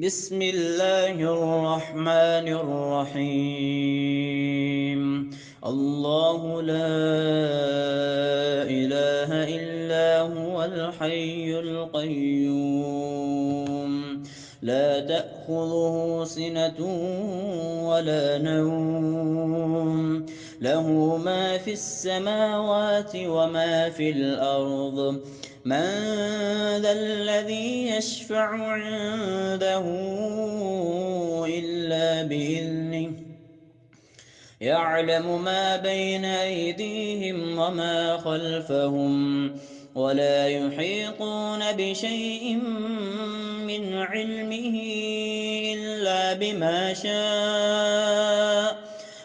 بسم الله الرحمن الرحيم. الله لا إله إلا هو الحي القيوم لا تأخذه سنة ولا نوم له ما في السماوات وما في الأرض من ذا الذي يشفع عنده إلا بإذنه يعلم ما بين أيديهم وما خلفهم ولا يحيطون بشيء من علمه إلا بما شاء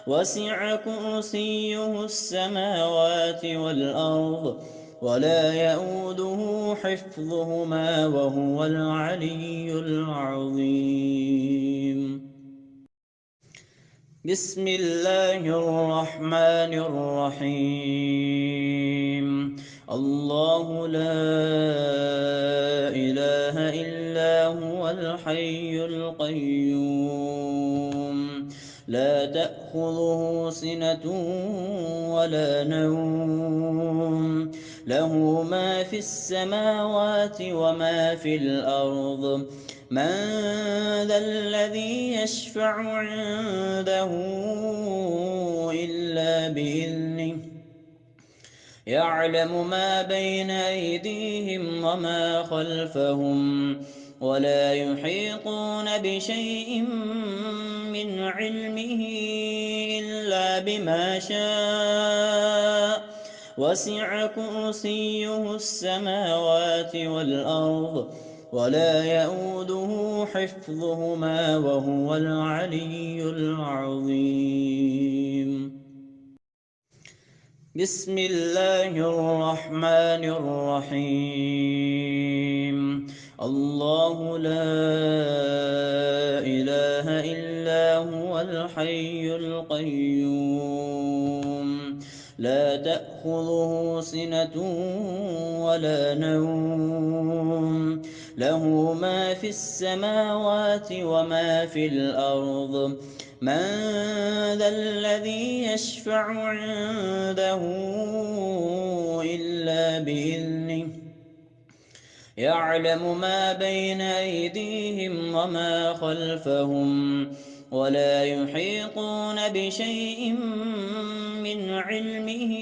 وسع كرسيه السماوات والأرض ولا يئوده حفظهما وهو العلي العظيم. بسم الله الرحمن الرحيم. الله لا إله إلا هو الحي القيوم لا تأخذه سنة ولا نوم له ما في السماوات وما في الأرض من ذا الذي يشفع عنده إلا بإذنه يعلم ما بين أيديهم وما خلفهم ولا يحيطون بشيء من علمه إلا بما شاء وسع كرسيه السماوات والأرض ولا يئوده حفظهما وهو العلي العظيم. بسم الله الرحمن الرحيم. الله لا إله إلا هو الحي القيوم لا تأخذه سنة ولا نوم له ما في السماوات وما في الأرض من ذا الذي يشفع عنده إلا بإذنه يعلم ما بين أيديهم وما خلفهم ولا يحيطون بشيء من علمه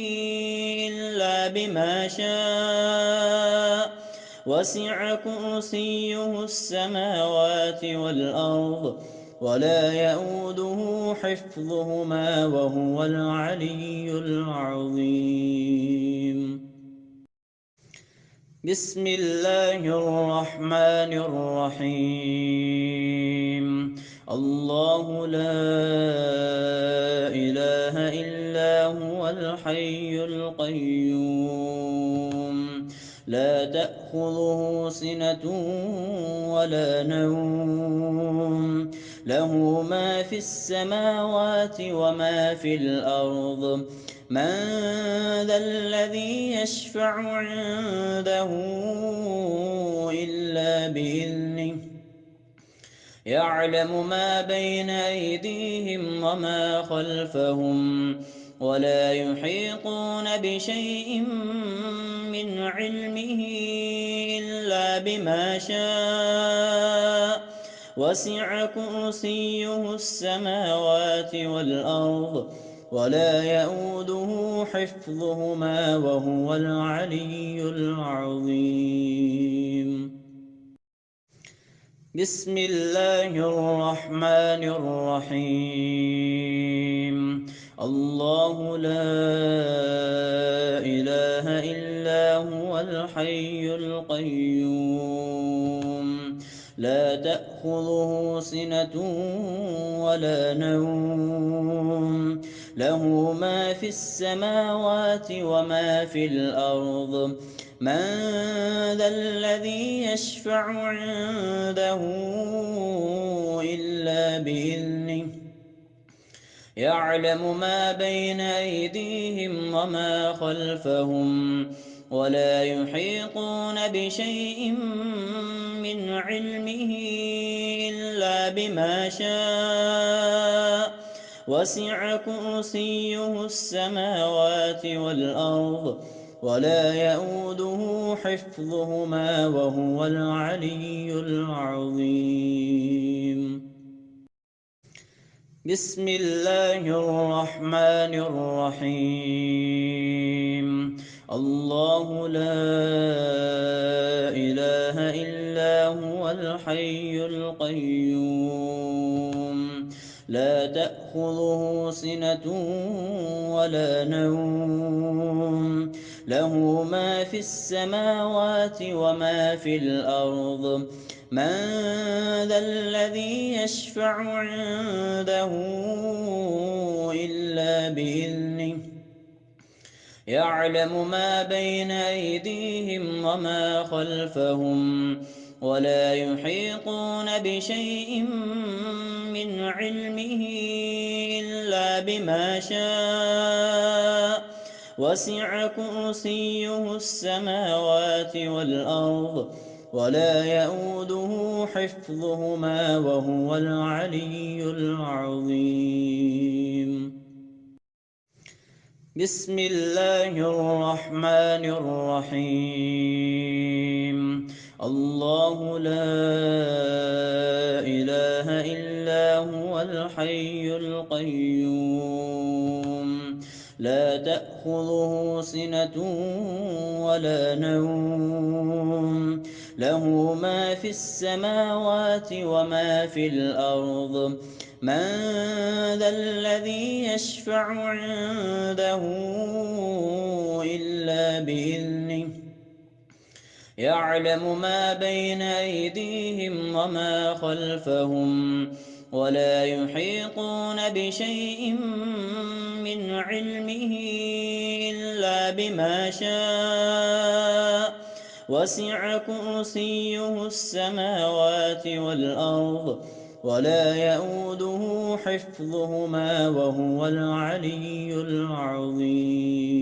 إلا بما شاء وسع كرسيه السماوات والأرض ولا يئوده حفظهما وهو العلي العظيم. بسم الله الرحمن الرحيم. الله لا إله إلا هو الحي القيوم لا تأخذه سنة ولا نوم له ما في السماوات وما في الأرض من ذا الذي يشفع عنده إلا بإذنه يعلم ما بين أيديهم وما خلفهم ولا يحيطون بشيء من علمه إلا بما شاء وسع كرسيه السماوات والأرض ولا يئوده حفظهما وهو العلي العظيم. بسم الله الرحمن الرحيم. الله لا إله إلا هو الحي القيوم لا تأخذه سنة ولا نوم له ما في السماوات وما في الأرض من ذا الذي يشفع عنده إلا بإذنه يعلم ما بين أيديهم وما خلفهم ولا يحيطون بشيء من علمه إلا بما شاء وسع كرسيه السماوات والأرض ولا يئوده حفظهما وهو العلي العظيم. بسم الله الرحمن الرحيم. الله لا إله إلا هو الحي القيوم لا تأخذه سنة ولا نوم له ما في السماوات وما في الأرض من ذا الذي يشفع عنده إلا بإذنه يعلم ما بين أيديهم وما خلفهم ولا يحيطون بشيء من علمه إلا بما شاء وسع كرسيه السماوات والأرض ولا يئوده حفظهما وهو العلي العظيم. بسم الله الرحمن الرحيم. الله لا إله إلا هو الحي القيوم لا تأخذه سنة ولا نوم له ما في السماوات وما في الأرض من ذا الذي يشفع عنده إلا بإذنه يعلم ما بين أيديهم وما خلفهم ولا يحيطون بشيء من علمه إلا بما شاء وسع كرسيه السماوات والأرض ولا يئوده حفظهما وهو العلي العظيم.